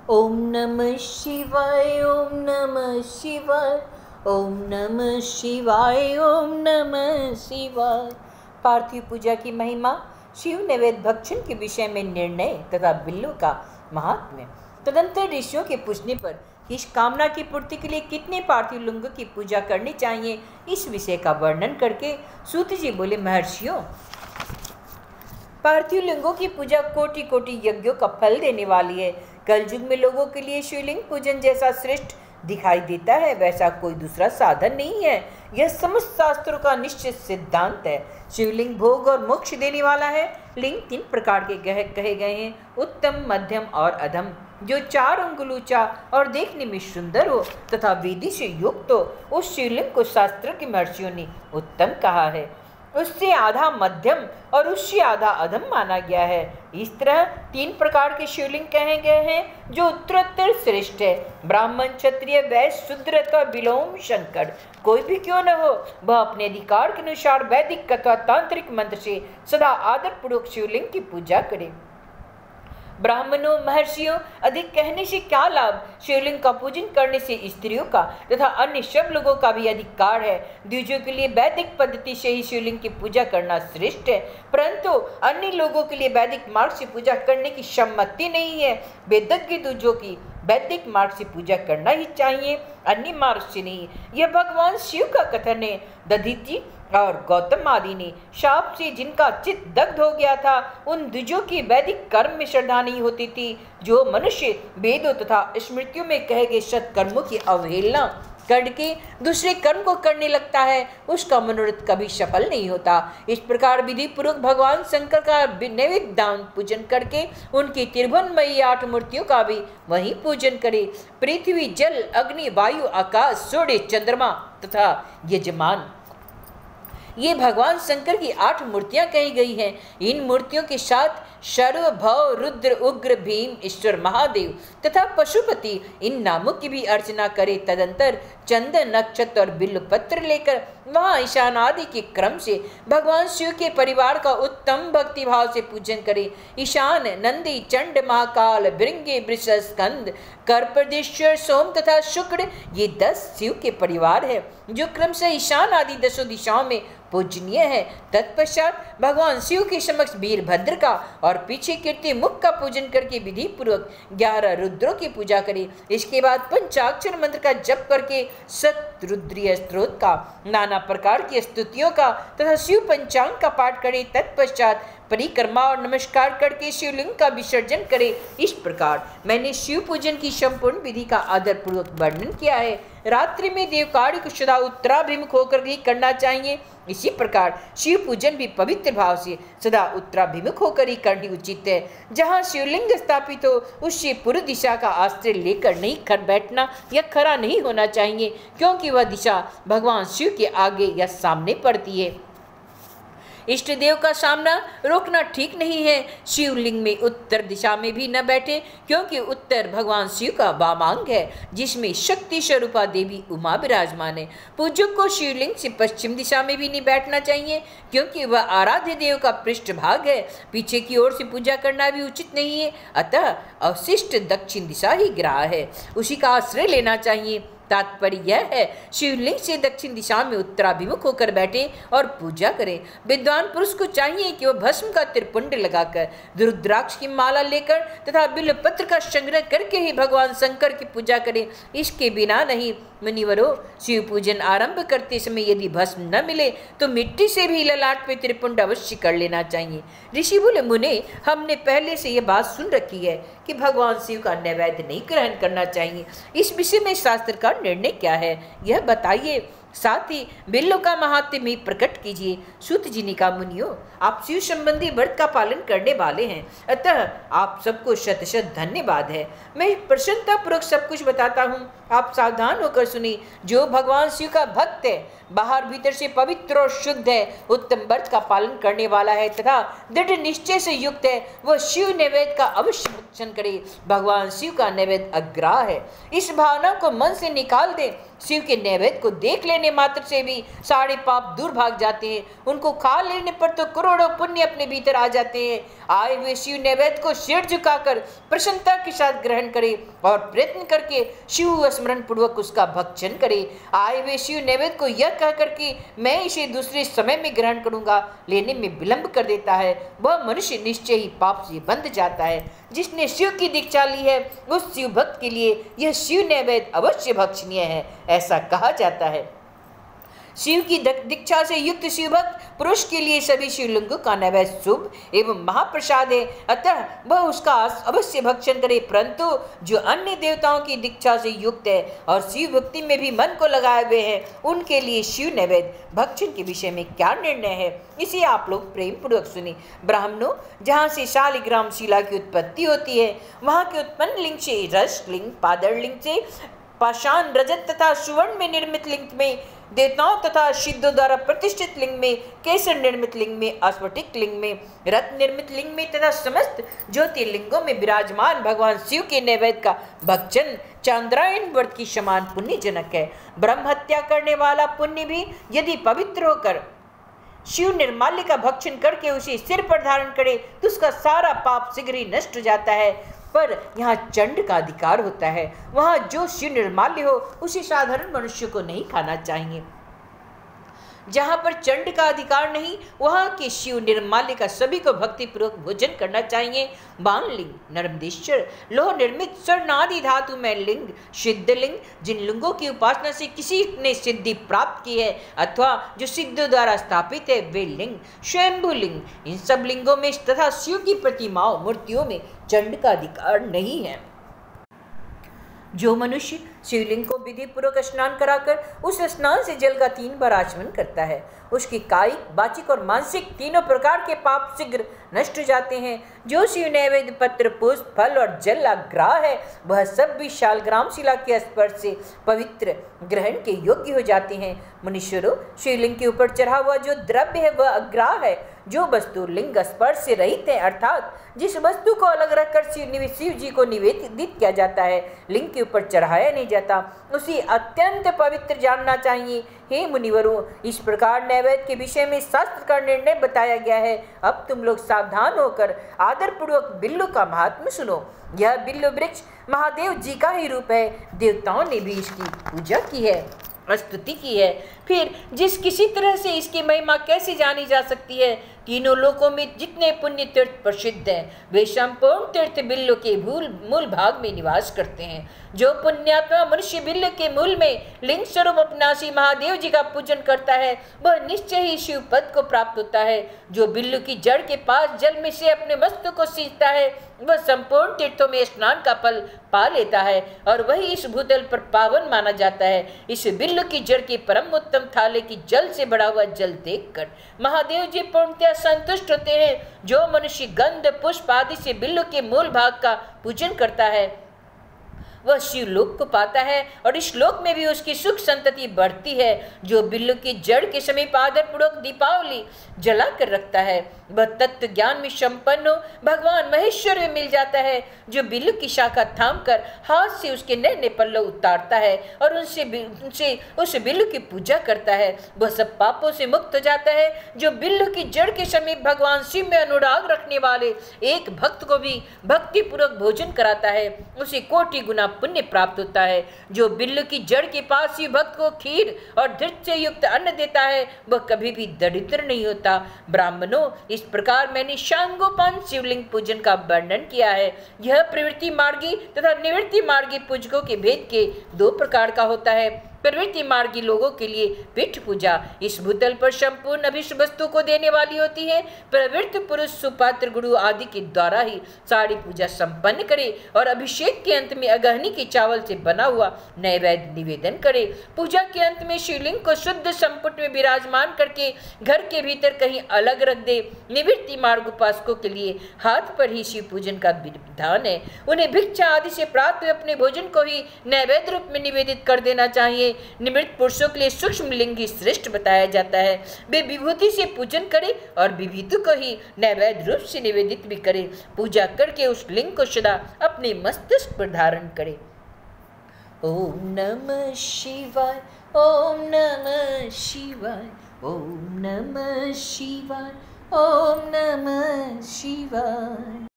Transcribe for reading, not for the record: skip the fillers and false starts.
ओम नमः शिवाय, ओम नमः शिवाय, ओम नमः शिवाय, ओम नमः शिवाय। पार्थिव पूजा की महिमा, शिव नैवेद्य भक्षण के विषय में निर्णय तथा बिल्लों का महात्म्य। तदंतर ऋषियों के पूछने पर इस कामना की पूर्ति के लिए कितने पार्थिव लिंगों की पूजा करनी चाहिए, इस विषय का वर्णन करके सूत जी बोले, महर्षियों, पार्थिव लिंगों की पूजा कोटि कोटि यज्ञों का फल देने वाली है। कलयुग में लोगों के लिए शिवलिंग पूजन जैसा श्रेष्ठ दिखाई देता है, वैसा कोई दूसरा साधन नहीं है। यह समस्त शास्त्रों का निश्चित सिद्धांत है। शिवलिंग भोग और मोक्ष देने वाला है। लिंग 3 प्रकार के कहे गए हैं, उत्तम, मध्यम और अधम। जो 4 अंगुल ऊंचा और देखने में सुंदर हो तथा विधि से युक्त हो, उस शिवलिंग को शास्त्र के महर्षियों ने उत्तम कहा है। उससे आधा मध्यम और उससे आधा अधम माना गया है। इस तरह 3 प्रकार के शिवलिंग कहे गए हैं जो उत्तरोत्तर श्रेष्ठ है। ब्राह्मण, क्षत्रिय, वैश्य, शूद्र अथवा विलोम शंकर कोई भी क्यों न हो, वह अपने अधिकार के अनुसार वैदिक अथवा तांत्रिक मंत्र से सदा आदर पूर्वक शिवलिंग की पूजा करे। ब्राह्मणों, महर्षियों, अधिक कहने से क्या लाभ? शिवलिंग का पूजन करने से स्त्रियों का तथा अन्य सब लोगों का भी अधिकार है। द्विजों के लिए वैदिक पद्धति से ही शिवलिंग की पूजा करना श्रेष्ठ है, परंतु अन्य लोगों के लिए वैदिक मार्ग से पूजा करने की सम्मति नहीं है। वेदज्ञ द्विजों की वैदिक मार्ग से पूजा करना ही चाहिए, अन्य मार्ग से नहीं। यह भगवान शिव का कथन है। दधीचि और गौतम आदि ने शाप से जिनका चित्त दग्ध हो गया था, उन द्विजों की वैदिक कर्म में श्रद्धा नहीं होती थी। जो मनुष्य वेदों तथा स्मृतियों में कहे गए सत्कर्मों की अवहेलना करके दूसरे कर्म को करने लगता है, उसका मनोरथ कभी सफल नहीं होता। इस प्रकार विधि पूर्वक भगवान शंकर का नैवेद्य दान पूजन करके उनकी त्रिभुवनमयी 8 मूर्तियों का भी वही पूजन करे। पृथ्वी, जल, अग्नि, वायु, आकाश, सूर्य, चंद्रमा तथा यजमान, ये भगवान शंकर की 8 मूर्तियां कही गई हैं। इन मूर्तियों के साथ सर्व, भव, रुद्र, उग्र, भीम, ईश्वर, महादेव तथा पशुपति, इन नामों की भी अर्चना करे। तदंतर चंदन, नक्षत्र और बिल्वपत्र लेकर वहाँ ईशान आदि के क्रम से भगवान शिव के परिवार का उत्तम भक्ति भाव से पूजन करे। ईशान, नंदी, चंड, महाकाल, भृंगी, वृष, स्कंद, कर्पदेश्वर, सोम तथा शुक्र, ये 10 शिव के परिवार है जो क्रमशः ईशान आदि 10 दिशाओं में पूजनीय है। तत्पश्चात भगवान शिव के समक्ष वीरभद्र का और पीछे कीर्ति मुख का पूजन करके विधि पूर्वक 11 रुद्रों की पूजा करें। इसके बाद पंचाक्षर मंत्र का जप करके सतरुद्रीय स्तोत्र का, नाना प्रकार की स्तुतियों का तथा शिव पंचांग का पाठ करें। तत्पश्चात परिक्रमा और नमस्कार करके शिवलिंग का विसर्जन करे। इस प्रकार मैंने शिव पूजन की संपूर्ण विधि का आदर पूर्वक वर्णन किया है। रात्रि में देव कार्य को सदा उत्तराभिमुख होकर ही करना चाहिए। इसी प्रकार शिव पूजन भी पवित्र भाव से सदा उत्तराभिमुख होकर ही करनी उचित है। जहाँ शिवलिंग स्थापित हो उससे पूर्व दिशा का आश्रय लेकर नहीं कर बैठना या खड़ा नहीं होना चाहिए, क्योंकि वह दिशा भगवान शिव के आगे या सामने पड़ती है। इष्ट देव का सामना रोकना ठीक नहीं है। शिवलिंग में उत्तर दिशा में भी न बैठे, क्योंकि उत्तर भगवान शिव का वामांग है, जिसमें शक्ति स्वरूपा देवी उमा विराजमान है। पूजक को शिवलिंग से पश्चिम दिशा में भी नहीं बैठना चाहिए, क्योंकि वह आराध्य देव का पृष्ठभाग है। पीछे की ओर से पूजा करना भी उचित नहीं है, अतः अवशिष्ट दक्षिण दिशा ही ग्राह है, उसी का आश्रय लेना चाहिए। तात्पर्य यह है, शिवलिंग से दक्षिण दिशा में उत्तराभिमुख होकर बैठे और पूजा करें। विद्वान पुरुष को चाहिए कि वह भस्म का त्रिपुंड लगाकर, रुद्राक्ष की माला लेकर तथा बिल्वपत्र का संग्रह करके ही भगवान शंकर की पूजा करें। इसके बिना नहीं। मुनिवरों, शिव पूजन आरंभ करते समय यदि भस्म न मिले तो मिट्टी से भी ललाट पे त्रिपुंड अवश्य कर लेना चाहिए। ऋषि बोले, मुने, हमने पहले से यह बात सुन रखी है कि भगवान शिव का नैवेद्य नहीं ग्रहण करना चाहिए। इस विषय में शास्त्र का निर्णय क्या है, यह बताइए। साथ ही बिल्लों का महात्म्य में प्रकट कीजिए। सूत जी ने कहा, मुनियों, आप शिव संबंधी व्रत का पालन करने वाले हैं, अतः आप सबको शत शत धन्यवाद है। मैं प्रसन्नता पूर्वक सब कुछ बताता हूँ, आप सावधान होकर सुनिए। जो भगवान शिव का भक्त है बाहर भीतर से पवित्र और शुद्ध है, उत्तम व्रत का पालन करने वाला है तथा दृढ़ निश्चय से युक्त है, वह शिव नैवेद्य का अवश्य भक्षण करे। भगवान शिव का नैवेद्य अग्राह है। इस भावना को मन से निकाल दे। शिव के नैवेद्य को देख लेने मात्र से भी सारे पाप दूर भाग जाते हैं। उनको खा लेने पर तो करोड़ों पुण्य अपने भीतर आ जाते हैं। आए हुए शिव नैवेद्य को सिर झुकाकर प्रसन्नता के साथ ग्रहण करे और प्रयत्न करके शिव स्मरण पूर्वक उसका भक्षण करे। आए हुए शिव नैवेद्य को यह कहकर कि मैं इसे दूसरे समय में ग्रहण करूंगा, लेने में विलंब कर देता है, वह मनुष्य निश्चय ही पाप से बंध जाता है। जिसने शिव की दीक्षा ली है उस शिव भक्त के लिए यह शिव नैवेद्य अवश्य भक्षणीय है, ऐसा कहा जाता है। शिव की दीक्षा से युक्त शिव भक्त पुरुष के लिए सभी शिवलिंगों का नैवेद्य शुभ एवं महाप्रसाद है, अतः वह उसका अवश्य भक्षण करे। परंतु जो अन्य देवताओं की दीक्षा से युक्त है और शिव भक्ति में भी मन को लगाए हुए हैं, उनके लिए शिव नैवेद्य भक्षण के विषय में क्या निर्णय है, इसे आप लोग प्रेम पूर्वक सुनिए। ब्राह्मणों, जहाँ से शालिग्राम शिला की उत्पत्ति होती है, वहाँ के उत्पन्न लिंग से रस लिंग, पादर लिंग से पाषाण, रजत तथा सुवर्ण में निर्मित लिंग में देवताओं तथा सिद्धों द्वारा प्रतिष्ठित लिंग में, केसर निर्मित लिंग में, स्फटिक लिंग में, रत्न निर्मित लिंग में तथा समस्त ज्योतिर्लिंगों में विराजमान भगवान शिव के नैवेद्य का भक्षण चांद्रायण व्रत की समान पुण्यजनक है। ब्रह्म हत्या करने वाला पुण्य भी यदि पवित्र होकर शिव निर्माल्य का भक्षण करके उसे सिर पर धारण करे तो उसका सारा पाप शीघ्र ही नष्ट हो जाता है। पर यहाँ चंड का अधिकार होता है। वहाँ जो शिव निर्माल्य हो उसे साधारण मनुष्य को नहीं खाना चाहिए। जहाँ पर चंड का अधिकार नहीं, वहाँ के शिव निर्माल्य का सभी को भक्तिपूर्वक भोजन करना चाहिए। बाण लिंग, नर्मदेश्वर, लोह निर्मित स्वर्ण आदि धातु में लिंग, सिद्ध लिंग, जिन लिंगों की उपासना से किसी ने सिद्धि प्राप्त की है अथवा जो सिद्धों द्वारा स्थापित है, वे लिंग, स्वयंभू लिंग, इन सब लिंगों में तथा शिव की प्रतिमाओं मूर्तियों में चंड का अधिकार नहीं है। जो मनुष्य शिवलिंग को विधि पूर्वक स्नान कराकर उस स्नान से जल का 3 बार आचमन करता है, उसकी कायिक, वाचिक और मानसिक तीनों प्रकार के पाप शीघ्र नष्ट हो जाते हैं। जो शिव नैवेद्य पत्र, पुष्प, फल और जल अग्राह है, वह सब भी शालग्राम शिला के स्पर्श से पवित्र ग्रहण के योग्य हो जाते हैं। मनुष्यों, शिवलिंग के ऊपर चढ़ा हुआ जो द्रव्य है वह अग्राह है। जो वस्तु लिंग स्पर्श से रहित है, अर्थात जिस वस्तु को अलग रखकर शिव जी को निवेदित किया जाता है, लिंग के ऊपर चढ़ाया नहीं जाता, उसी अत्यंत पवित्र जानना चाहिए। हे मुनिवरों, इस प्रकार नैवेद्य के विषय में शास्त्र का निर्णय बताया गया है। अब तुम लोग सावधान होकर आदरपूर्वक बिल्लू का महात्म्य सुनो। यह बिल्लू वृक्ष महादेव जी का ही रूप है। देवताओं ने भी इसकी पूजा की है, स्तुति की है। फिर जिस किसी तरह से इसकी महिमा कैसे जानी जा सकती है? तीनों लोकों में जितने पुण्य तीर्थ प्रसिद्ध हैं, वे संपूर्ण तीर्थ बिल्लो के मूल भाग में निवास करते हैं। जो पुण्यात्मा मनुष्य बिल्लो के मूल में लिंग स्वरूप अपनासी महादेव जी का पूजन करता है, वह निश्चय ही शिव पद को प्राप्त होता है। जो बिल्लू की जड़ के पास जल में से अपने मस्तक को सींचता है, वह संपूर्ण तीर्थों में स्नान का फल पा लेता है और वही इस भूतल पर पावन माना जाता है। इस बिल्लू की जड़ के परम उत्तम थाले की जल से बढ़ा हुआ जल देखकर महादेव जी पूर्णतः संतुष्ट होते हैं। जो मनुष्य गंध, पुष्प आदि से बिल्लू के मूल भाग का पूजन करता है, वह शिवलोक को पाता है और इस लोक में भी उसकी सुख संतति बढ़ती है। जो बिल्लू की जड़ के समीप आदरपूर्वक दीपावली जला कर रखता है, वह तत्व ज्ञान में संपन्न हो भगवान महेश्वर में मिल जाता है। जो बिल्लू की शाखा थाम कर हाथ से उसके नए पल्लव उतारता है और उनसे उस बिल्लू की पूजा करता है, वह सब पापों से मुक्त हो जाता है। जो बिल्लू की जड़ के समीप भगवान शिव में अनुराग रखने वाले एक भक्त को भी भक्ति पूर्वक भोजन कराता है, उसे कोटि गुना पुण्य प्राप्त होता है। जो बिल्लू की जड़ के पास ही भक्त को खीर और धृत से युक्त अन्न देता है, वह कभी भी दरिद्र नहीं होता। ब्राह्मणों, इस प्रकार मैंने शांगोपान शिवलिंग पूजन का वर्णन किया है। यह प्रवृत्ति मार्गी तथा निवृत्ति मार्गी पूजकों के भेद के 2 प्रकार का होता है। प्रवृत्ति मार्गी लोगों के लिए पीठ पूजा इस भूतल पर संपूर्ण अभिष्ट वस्तु को देने वाली होती है। प्रवृत्त पुरुष सुपात्र गुरु आदि के द्वारा ही सारी पूजा संपन्न करे और अभिषेक के अंत में अगहनी के चावल से बना हुआ नैवेद्य निवेदन करे। पूजा के अंत में शिवलिंग को शुद्ध संपुट में विराजमान करके घर के भीतर कहीं अलग रख दे। निवृत्ति मार्ग उपासकों के लिए हाथ पर ही शिव पूजन का विधान है। उन्हें भिक्षा आदि से प्राप्त अपने भोजन को ही नैवेद्य रूप में निवेदित कर देना चाहिए। में निमृत पुरुषों के लिए सूक्ष्म लिंग ही श्रेष्ठ बताया जाता है। वे विभूति से पूजन करें और विभूति को ही नैवेद्य रूप से निवेदित भी करें। पूजा करके उस लिंग को सदा अपने मस्तिष्क पर धारण करें। ओम नमः शिवाय, ओम नमः शिवाय, ओम नमः शिवाय, ओम नमः शिवाय।